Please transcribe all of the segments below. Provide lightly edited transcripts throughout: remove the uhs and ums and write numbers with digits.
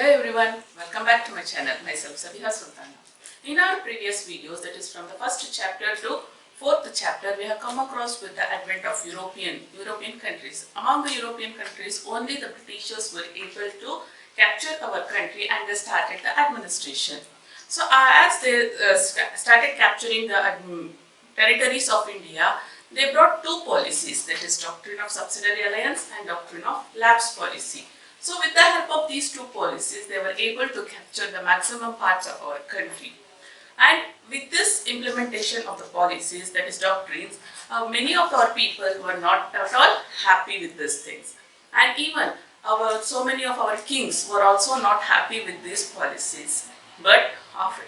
Hello everyone, welcome back to my channel. Myself Sabiha Sultana. In our previous videos, that is from the first chapter to fourth chapter, we have come across with the advent of European countries. Among the European countries, only the Britishers were able to capture our country and they started the administration. So as they started capturing the territories of India, they brought two policies, that is Doctrine of Subsidiary Alliance and Doctrine of Lapse policy. So with the help of these two policies, they were able to capture the maximum parts of our country. And with this implementation of the policies, that is doctrines, many of our people were not at all happy with these things. And even so many of our kings were also not happy with these policies. But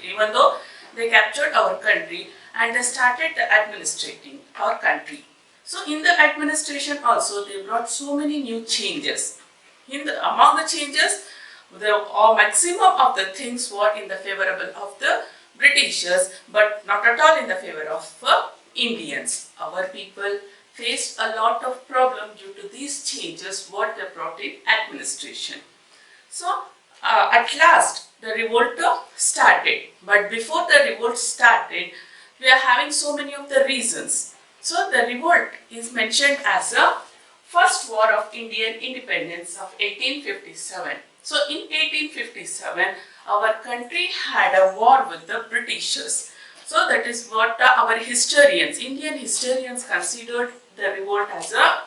even though they captured our country and they started administrating our country. So in the administration also, they brought so many new changes. Among the changes, the maximum of the things were in the favorable of the Britishers, but not at all in the favor of Indians. Our people faced a lot of problem due to these changes what they brought in administration. So at last the revolt started, but before the revolt started, we are having so many of the reasons. So the revolt is mentioned as a First War of Indian Independence of 1857. So in 1857, our country had a war with the Britishers. So that is what our historians, Indian historians, considered the revolt as a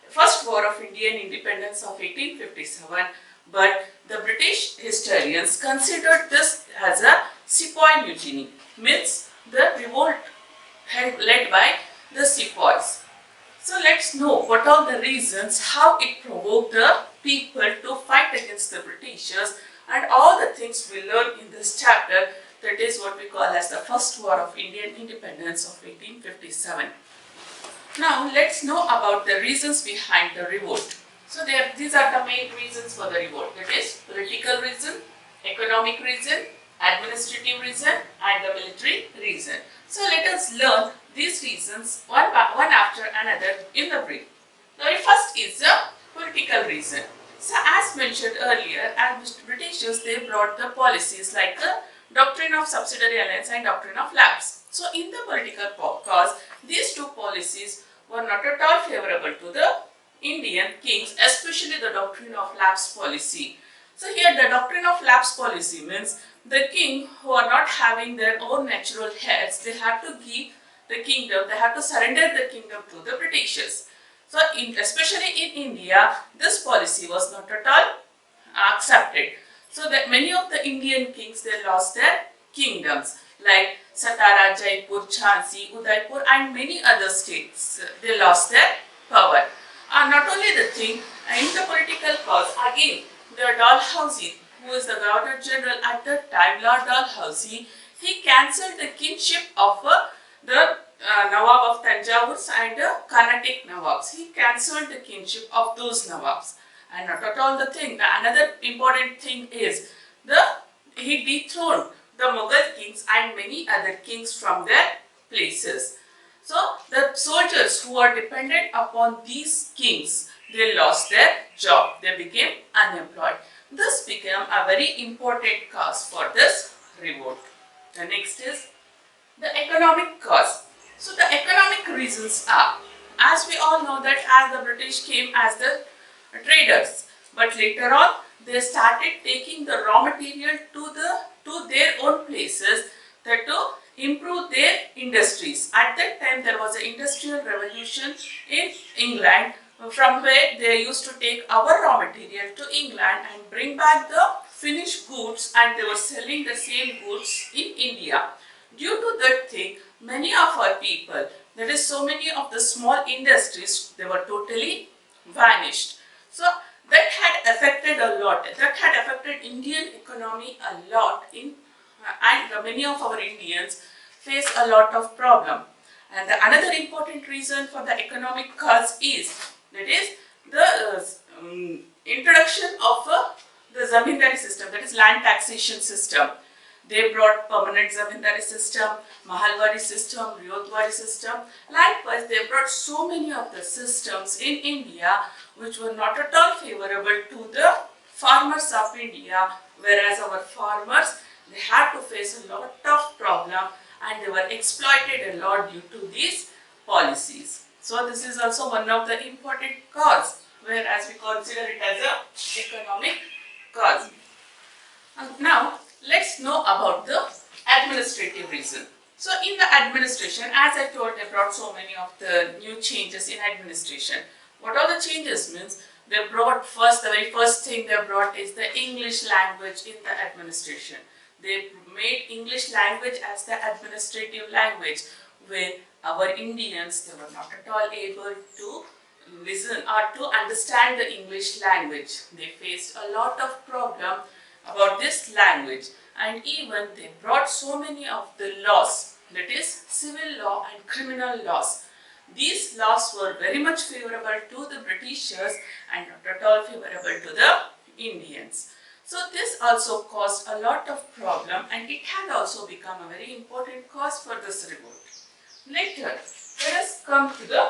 First War of Indian Independence of 1857. But the British historians considered this as a Sepoy Mutiny, means the revolt led by the Sepoys. So let's know what are the reasons, how it provoked the people to fight against the Britishers, and all the things we learn in this chapter, that is what we call as the First War of Indian Independence of 1857. Now let's know about the reasons behind the revolt. So these are the main reasons for the revolt, that is political reason, economic reason, administrative reason and the military reason. So let us learn these reasons one after another in the brief. The very first is the political reason. So as mentioned earlier, as Britishers, they brought the policies like the Doctrine of Subsidiary Alliance and Doctrine of Lapse. So in the political cause, these two policies were not at all favorable to the Indian kings, especially the Doctrine of Lapse policy. So here the Doctrine of Lapse policy means the king who are not having their own natural heirs, they have to give the kingdom, they have to surrender the kingdom to the Britishers. So especially in India, this policy was not at all accepted. So that many of the Indian kings, they lost their kingdoms like Satara, Jaipur, Jhansi, Udaipur and many other states, they lost their power. Not only the thing, in the political cause, again, the Dalhousie, who is the Governor General at that time, Lord Dalhousie, he cancelled the kinship of the Nawab of Tanjavur and the Carnatic Nawabs. He cancelled the kinship of those Nawabs. And not at all the thing. Another important thing is he dethroned the Mughal kings and many other kings from their places. So the soldiers who are dependent upon these kings, they lost their job. They became unemployed. This became a very important cause for this revolt. The next is the economic cause. So the economic reasons are, as we all know that as the British came as the traders, but later on they started taking the raw material to their own places to improve their industries. At that time there was an industrial revolution in England, from where they used to take our raw material to England and bring back the finished goods, and they were selling the same goods in India. Due to that thing, many of our people, that is so many of the small industries, they were totally vanished. So that had affected a lot, that had affected Indian economy a lot and many of our Indians face a lot of problem. And another important reason for the economic cause is, that is the introduction of the zamindari system, that is land taxation system. They brought permanent zamindari system, mahalwari system, ryotwari system. Likewise, they brought so many of the systems in India which were not at all favorable to the farmers of India, whereas our farmers, they had to face a lot of problem and they were exploited a lot due to these policies. So this is also one of the important cause, whereas we consider it as a economic cause. Now let's know about the administrative reason. So in the administration, as I told, they brought so many of the new changes in administration. What are the changes means? They brought the very first thing they brought is the English language in the administration. They made English language as the administrative language, where our Indians, they were not at all able to listen or to understand the English language. They faced a lot of problem about this language, and even they brought so many of the laws, that is civil law and criminal laws. These laws were very much favorable to the Britishers and not at all favorable to the Indians. So this also caused a lot of problem, and it had also become a very important cause for this revolt. Later, let us come to the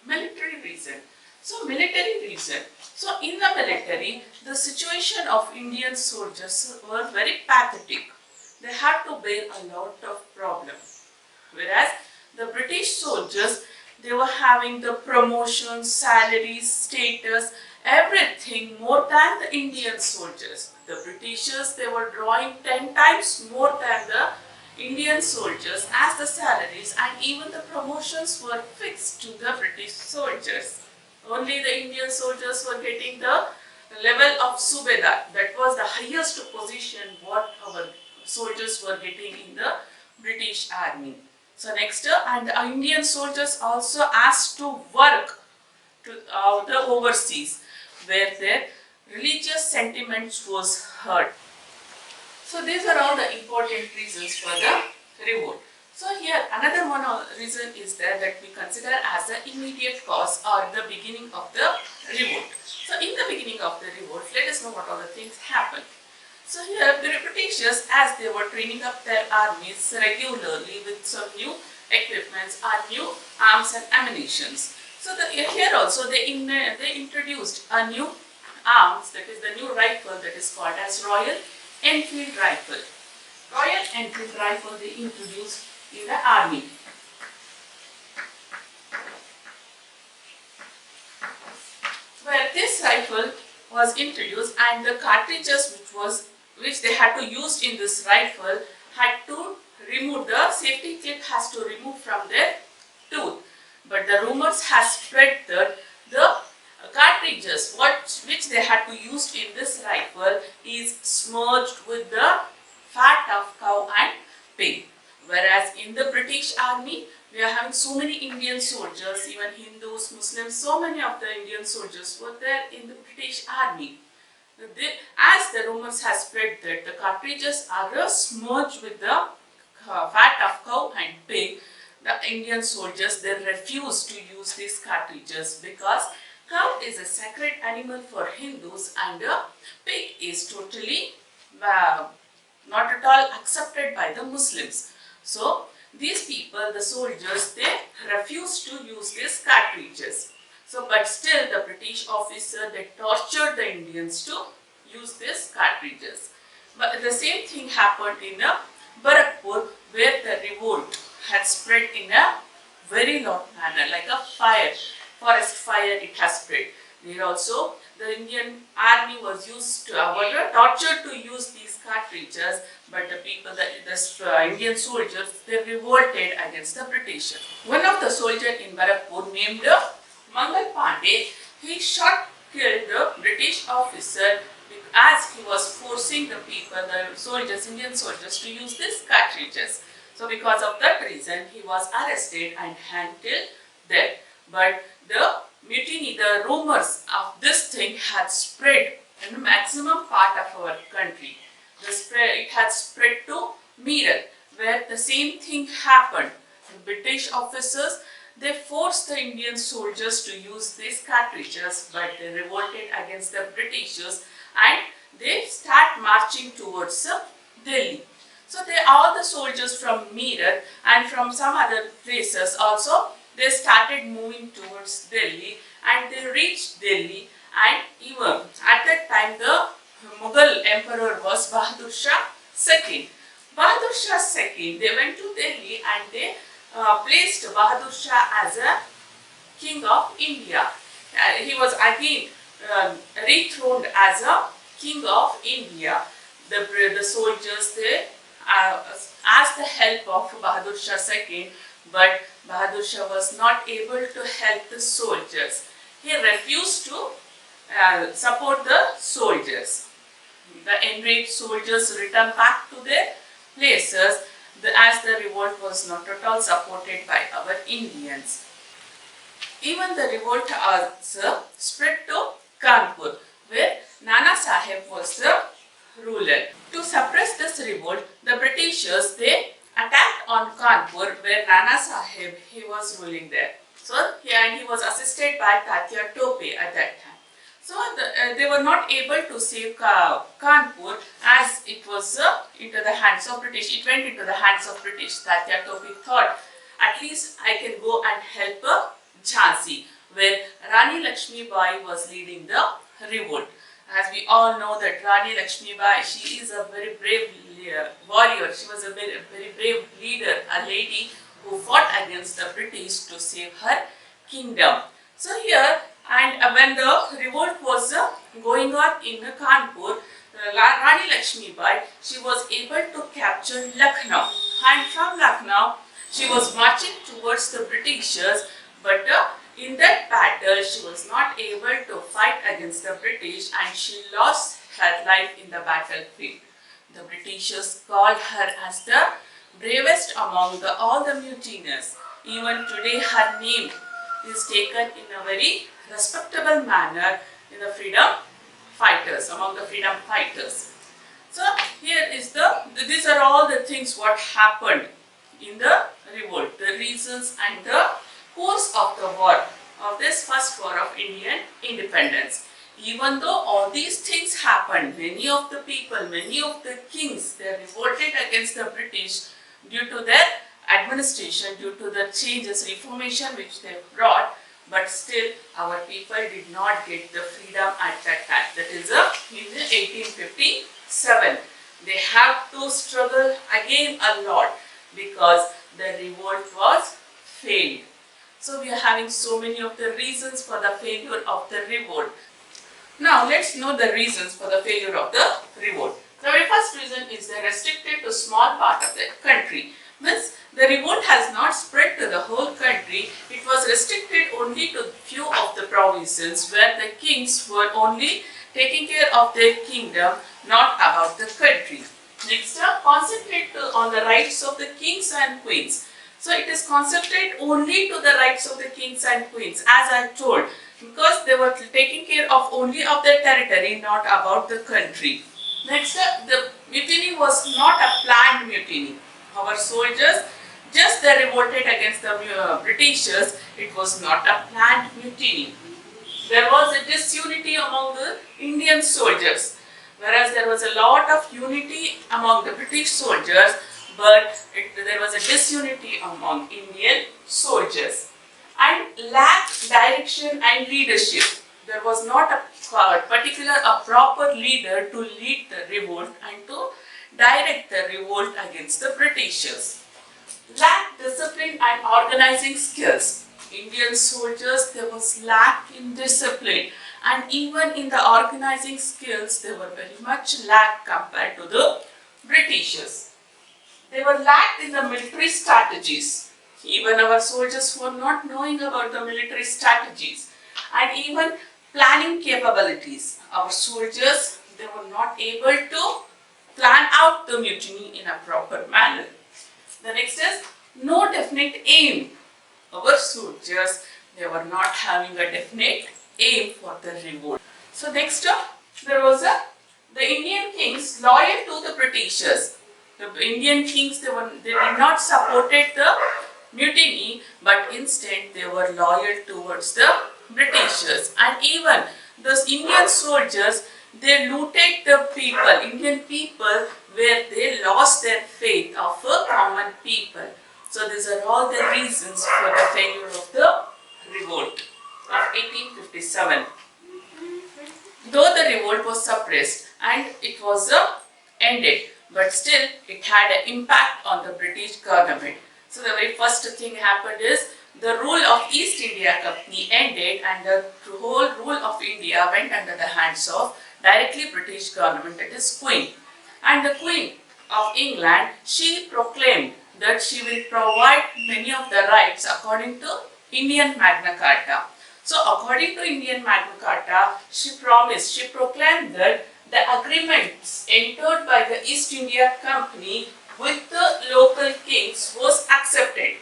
military reason. So military reason. So in the military, the situation of Indian soldiers were very pathetic. They had to bear a lot of problem. Whereas the British soldiers, they were having the promotions, salaries, status, everything more than the Indian soldiers. The Britishers, they were drawing 10 times more than the Indian soldiers as the salaries, and even the promotions were fixed to the British soldiers. Only the Indian soldiers were getting the level of Subedar. That was the highest position what our soldiers were getting in the British army. So next, and the Indian soldiers also asked to work to the overseas, where their religious sentiments was hurt. So these are all the important reasons for the revolt. So here another one reason is there that we consider as the immediate cause or the beginning of the revolt. So in the beginning of the revolt, let us know what all the things happened. So here the Britishers, as they were training up their armies regularly with some new equipments or new arms and ammunitions. So here also they introduced a new arms, that is the new rifle that is called as Royal Enfield rifle. Royal Enfield rifle they introduced in the army. Where this rifle was introduced, and the cartridges which they had to use in this rifle had to remove, the safety clip has to remove from their tooth. But the rumors has spread that the cartridges which they had to use in this rifle is smudged with the fat of cow and pig. Whereas in the British army, we are having so many Indian soldiers, even Hindus, Muslims, so many of the Indian soldiers were there in the British army. As the rumors has spread that the cartridges are smudged with the fat of cow and pig, the Indian soldiers, they refused to use these cartridges because cow is a sacred animal for Hindus and pig is totally not at all accepted by the Muslims. So these people, the soldiers, they refused to use these cartridges. So but still the British officer, they tortured the Indians to use these cartridges. But the same thing happened in Barakpur, where the revolt had spread in a very long manner, like a fire, forest fire it has spread. There also the Indian army was tortured to use these cartridges, but the people, the Indian soldiers, they revolted against the British. One of the soldiers in Barakpur named Mangal Pandey, he killed the British officer as he was forcing the people, the soldiers, Indian soldiers, to use these cartridges. So because of that reason, he was arrested and hanged till death. But the mutiny, the rumors of this thing had spread in the maximum part of our country. It had spread to Meerut, where the same thing happened. The British officers, they forced the Indian soldiers to use these cartridges, but they revolted against the Britishers and they start marching towards Delhi. So all the soldiers from Meerut and from some other places also, they started moving towards Delhi and they reached Delhi, and even at that time the Mughal emperor was Bahadur Shah II. Bahadur Shah II, they went to Delhi and they placed Bahadur Shah as a king of India. He was again rethroned as a king of India. The soldiers they asked the help of Bahadur Shah II, but Bahadur Shah was not able to help the soldiers. He refused to support the soldiers. The enraged soldiers returned back to their places as the revolt was not at all supported by our Indians. Even the revolt also spread to Kanpur, where Nana Sahib was the ruler. To suppress this revolt, the Britishers they attacked on Kanpur, where Nana Sahib he was ruling there. So he was assisted by Tatya Tope at that time. So they were not able to save Kanpur as it was into the hands of British. It went into the hands of British. Tatya Tope thought, at least I can go and help Jhansi, where Rani Lakshmi Bai was leading the revolt. As we all know that Rani Lakshmi Bai, she is a very brave warrior. She was a very brave leader, a lady who fought against the British to save her kingdom. So here, and when the revolt was going on in Kanpur, Rani Lakshmi Bai, she was able to capture Lucknow, and from Lucknow she was marching towards the Britishers, but in that battle she was not able to fight against the British and she lost her life in the battlefield. The Britishers called her as the bravest among all the mutineers. Even today her name is taken in a very respectable manner in the freedom fighters, among the freedom fighters. So here is these are all the things what happened in the revolt, the reasons and the course of the war, of this first war of Indian independence. Even though all these things happened, many of the people, many of the kings, they revolted against the British due to their administration, due to the changes, reformation which they brought, but still our people did not get the freedom at that time. That is in 1857. They have to struggle again a lot because the revolt was failed. So we are having so many of the reasons for the failure of the revolt. Now let's know the reasons for the failure of the revolt. The very first reason is they restricted to small part of the country. Means the revolt has not spread to the whole country. It was restricted only to few of the provinces where the kings were only taking care of their kingdom, not about the country. Next up, concentrate on the rights of the kings and queens. So it is concentrated only to the rights of the kings and queens, as I told, because they were taking care of only of their territory, not about the country. Next up, the mutiny was not a planned mutiny. Our soldiers, just they revolted against the Britishers, it was not a planned mutiny. There was a disunity among the Indian soldiers, whereas there was a lot of unity among the British soldiers, but there was a disunity among Indian soldiers. And lack direction and leadership. There was not a proper leader to lead the revolt and to direct the revolt against the Britishers. Lack discipline and organizing skills. Indian soldiers, there was lack in discipline, and even in the organizing skills they were very much lack compared to the Britishers. They were lacked in the military strategies. Even our soldiers were not knowing about the military strategies and even planning capabilities. Our soldiers, they were not able to plan out the mutiny in a proper manner. The next is no definite aim. Our soldiers, they were not having a definite aim for the revolt. So next up, there was the Indian kings loyal to the Britishers. The Indian kings, they did not supported the mutiny, but instead they were loyal towards the Britishers. And even those Indian soldiers, they looted the people, Indian people, where they lost their faith of a common people. So these are all the reasons for the failure of the revolt of 1857. Though the revolt was suppressed, and it was ended, but still it had an impact on the British government. So the very first thing happened is the rule of East India Company ended and the whole rule of India went under the hands of directly British government, that is Queen. And the Queen of England, she proclaimed that she will provide many of the rights according to Indian Magna Carta. So according to Indian Magna Carta, she proclaimed that the agreements entered by the East India Company with the local kings was accepted.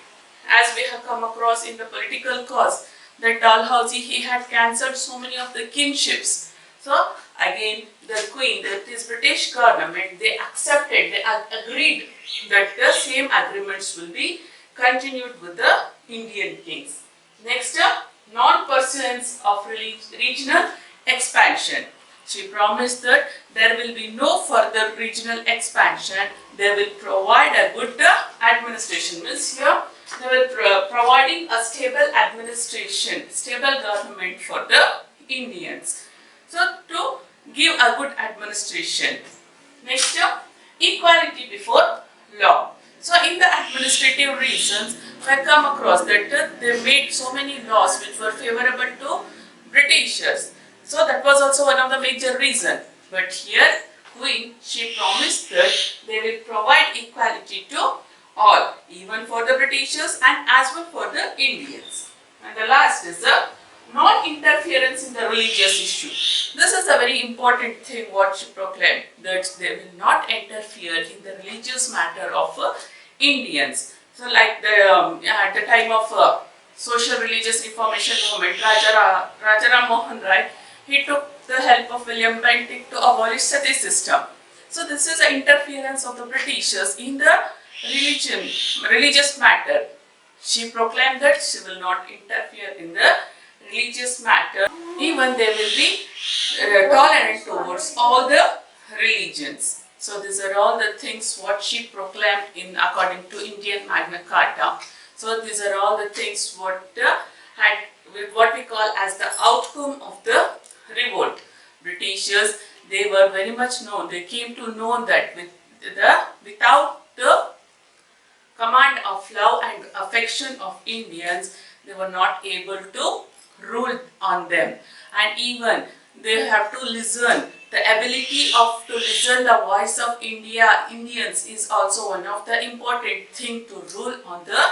As we have come across in the political cause, that Dalhousie, he had cancelled so many of the kingships. So again, the Queen, that is British government, they accepted, they agreed that the same agreements will be continued with the Indian kings. Next up, non-pursuance of regional expansion. She promised that there will be no further regional expansion. They will provide a good administration. Means here, they were providing a stable administration, stable government for the Indians. So, to give a good administration. Next up, equality before law. So, in the administrative reasons, I come across that they made so many laws which were favorable to Britishers. So, that was also one of the major reasons. But here, Queen, she promised that they will provide equality to all, even for the Britishers and as well for the Indians. And the last is the non-interference in the religious issue. This is a very important thing what she proclaimed, that they will not interfere in the religious matter of Indians. So like at the time of social religious reformation movement, Rajaram Mohan Rai, he took the help of William Bentinck to abolish sati system. So this is an interference of the Britishers in the religious matter. She proclaimed that she will not interfere in the religious matter. Even they will be tolerant towards all the religions. So these are all the things what she proclaimed in according to Indian Magna Carta. So these are all the things what we call as the outcome of the revolt. Britishers, they were very much known. They came to know that without the command of love and affection of Indians, they were not able to rule on them. And even they have to listen. The ability to listen the voice of Indians is also one of the important thing to rule on the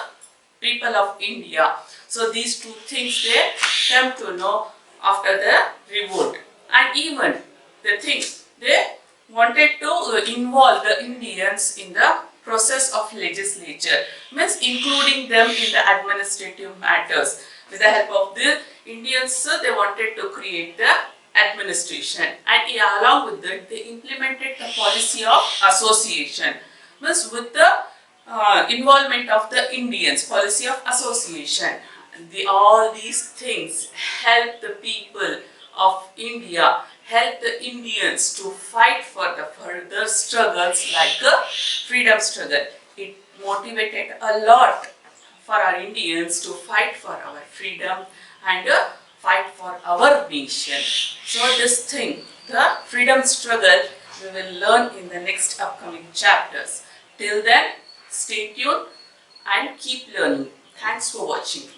people of India. So these two things they come to know after the revolt. And even the things they wanted to involve the Indians in the process of legislature, means including them in the administrative matters. With the help of the Indians, they wanted to create the administration, and along with that they implemented the policy of association, means with the involvement of the Indians, policy of association. All these things help the people of India, help the Indians to fight for the further struggles like a freedom struggle. It motivated a lot for our Indians to fight for our freedom and fight for our nation. So this thing, the freedom struggle, we will learn in the next upcoming chapters. Till then, stay tuned and keep learning. Thanks for watching.